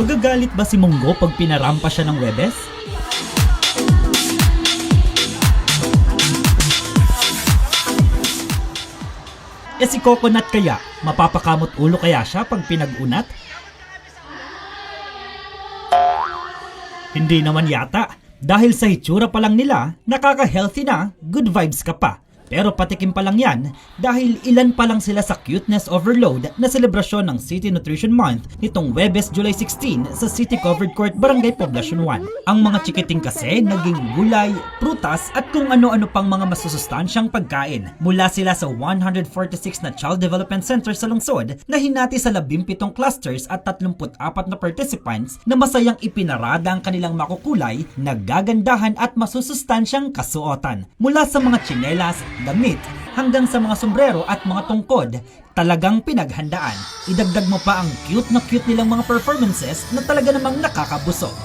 Magagalit ba si Munggo pag pinarampa siya ng Webes? Si Coconut kaya, mapapakamot ulo kaya siya pag pinag-unat? Hindi naman yata, dahil sa hitsura pa lang nila, nakaka-healthy na, good vibes ka pa. Pero patikim pa lang yan dahil ilan pa lang sila sa cuteness overload na selebrasyon ng City Nutrition Month nitong Webes July 16 sa City Covered Court, Barangay Poblacion 1. Ang mga chikiting kasi naging gulay, prutas at kung ano-ano pang mga masusustansyang pagkain. Mula sila sa 146 na Child Development Center sa lungsod na hinati sa 17 clusters at 34 na participants na masayang ipinarada ang kanilang makukulay, nagagandahan at masusustansyang kasuotan. Mula sa mga tsinelas, damit, hanggang sa mga sombrero at mga tungkod, talagang pinaghandaan. Idagdag mo pa ang cute na cute nilang mga performances na talaga namang nakakabusog.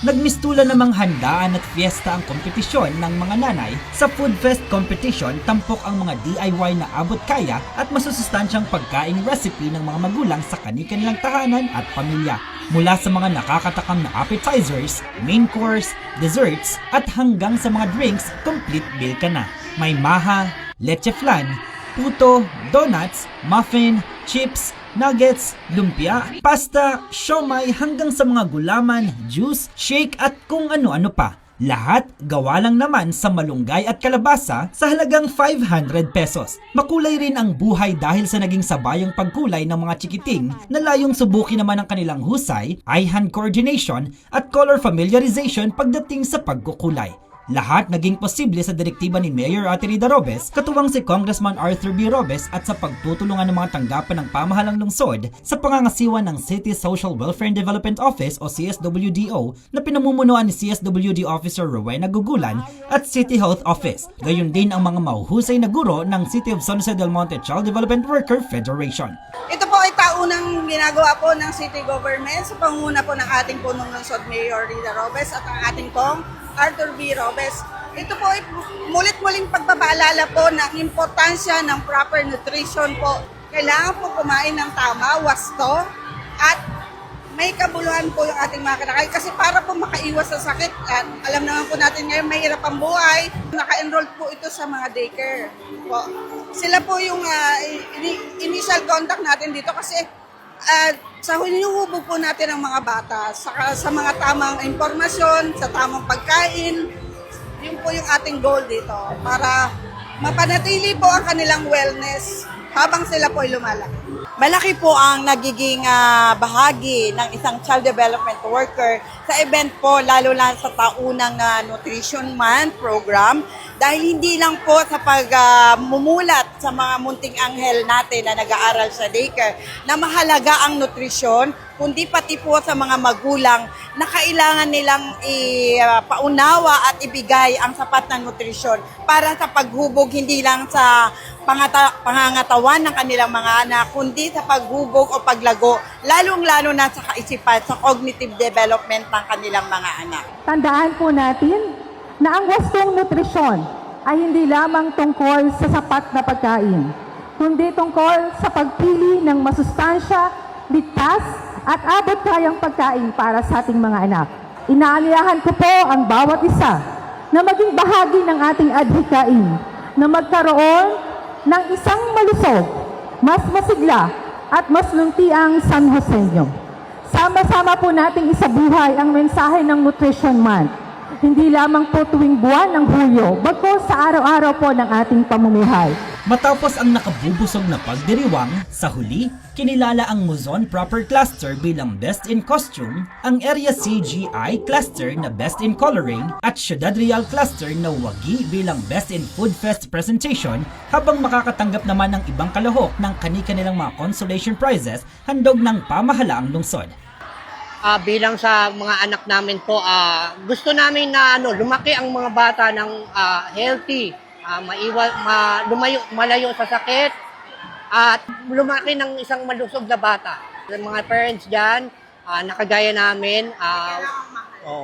Nagmistula namang handaan at fiesta ang kompetisyon ng mga nanay sa Food Fest competition. Tampok ang mga DIY na abot kaya at masusustansyang pagkaing recipe ng mga magulang sa kani-kanilang tahanan at pamilya. Mula sa mga nakakatakam na appetizers, main course, desserts at hanggang sa mga drinks, complete bill ka na. May maha, leche flan, puto, donuts, muffin, chips, nuggets, lumpia, pasta, siomai hanggang sa mga gulaman, juice, shake at kung ano-ano pa. Lahat gawa lang naman sa malunggay at kalabasa sa halagang 500 pesos. Makulay rin ang buhay dahil sa naging sabayang pagkulay ng mga chikiting na layong subukin naman ang kanilang husay, eye-hand coordination at color familiarization pagdating sa pagkukulay. Lahat naging posible sa direktiba ni Mayor Ate Rida Robes, katuwang si Congressman Arthur B. Robes at sa pagtutulungan ng mga tanggapan ng pamahalang lungsod sa pangangasiwa ng City Social Welfare and Development Office o CSWDO na pinamumunuan ni CSWD Officer Rowena Gugulan at City Health Office. Gayon din ang mga mahuhusay na guro ng City of San Jose del Monte Child Development Worker Federation. Ito po ay taunang ginagawa po ng City Government sa pangunguna po ng ating punong lungsod Mayor Rida Robes at ang ating pong Arthur B. Robes. Ito po ay mulit-muling pagpapaalala po ng importansya ng proper nutrition po. Kailangan po kumain ng tama, wasto, at may kabuluhan po yung ating mga kinakain. Kasi para po makaiwas sa sakit, at alam naman po natin ngayon mahirap ang buhay, naka-enroll po ito sa mga daycare po. Sila po yung initial contact natin dito kasi sa hinuhubog po natin ang mga bata sa mga tamang impormasyon, sa tamang pagkain. Yun po yung ating goal dito para mapanatili po ang kanilang wellness habang sila po ay lumalaki. Malaki po ang nagiging bahagi ng isang child development worker sa event po, lalo lang sa taunang Nutrition Month program. Dahil hindi lang po sa pagmumulat sa mga munting anghel natin na nag-aaral sa daycare na mahalaga ang nutrisyon, kundi pati po sa mga magulang na kailangan nilang ipaunawa at ibigay ang sapat na nutrisyon para sa paghubog hindi lang sa pangangatawan ng kanilang mga anak, kundi sa paghubog o paglago, lalong-lalo na sa kaisipan, sa cognitive development ng kanilang mga anak. Tandaan po natin na ang wastong nutrisyon ay hindi lamang tungkol sa sapat na pagkain, kundi tungkol sa pagpili ng masustansya, ligtas at abot kayang pagkain para sa ating mga anak. Inaanyayahan ko po ang bawat isa na maging bahagi ng ating adhikain, na magkaroon ng isang malusog, mas masigla at mas luntiang San Joseño. Sama-sama po nating isabuhay ang mensahe ng Nutrition Month. Hindi lamang po tuwing buwan ng Hulyo, bagkus sa araw-araw po ng ating pamumuhay. Matapos ang nakabubusog na pagdiriwang, sa huli, kinilala ang Muzon Proper Cluster bilang Best in Costume, ang Area CGI Cluster na Best in Coloring, at Ciudad Real Cluster na Wagi bilang Best in Food Fest Presentation, habang makakatanggap naman ng ibang kalahok ng kani-kanilang mga consolation prizes handog ng pamahalaang lungsod. Bilang sa mga anak namin po, gusto namin na lumaki ang mga bata ng healthy, malayo sa sakit, at lumaki ng isang malusog na bata. Yung mga parents dyan, nakagaya namin,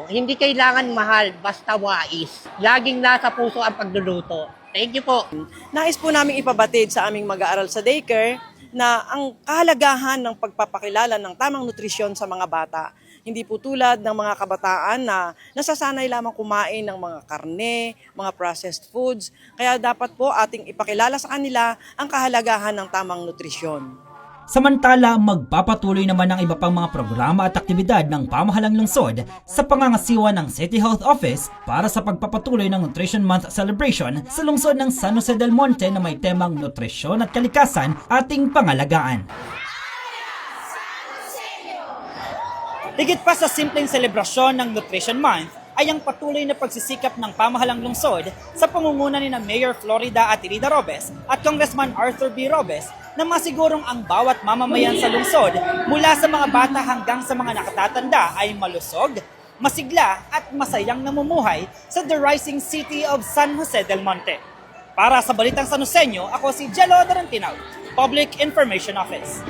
hindi kailangan mahal, basta wais. Laging nasa puso ang pagluluto. Thank you po. Nais po namin ipabatid sa aming mag-aaral sa daycare na ang kahalagahan ng pagpapakilala ng tamang nutrisyon sa mga bata. Hindi po tulad ng mga kabataan na nasasanay lamang kumain ng mga karne, mga processed foods. Kaya dapat po ating ipakilala sa kanila ang kahalagahan ng tamang nutrisyon. Samantala, magpapatuloy naman ang iba pang mga programa at aktibidad ng pamahalang lungsod sa pangangasiwa ng City Health Office para sa pagpapatuloy ng Nutrition Month celebration sa lungsod ng San Jose del Monte na may temang nutrisyon at kalikasan ating pangalagaan. Higit pa sa simpleng selebrasyon ng Nutrition Month ay ang patuloy na pagsisikap ng pamahalang lungsod sa pangunguna ni na Mayor Florida Atilida Robes at Congressman Arthur B. Robes na masigurong ang bawat mamamayan sa lungsod mula sa mga bata hanggang sa mga nakatatanda ay malusog, masigla at masayang namumuhay sa The Rising City of San Jose del Monte. Para sa Balitang San Joseño, ako si Jello Darantinaw, Public Information Office.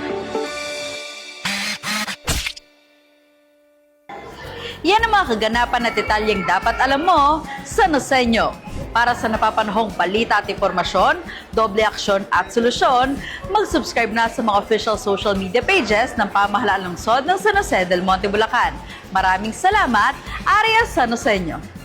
Yan ang mga kaganapan at detalyeng dapat alam mo sa Nosenyo. Para sa napapanahong balita at impormasyon, doble aksyon at solusyon, mag-subscribe na sa mga official social media pages ng Pamahalaan Lungsod ng San Jose del Monte, Bulacan. Maraming salamat, Arias San Joseño.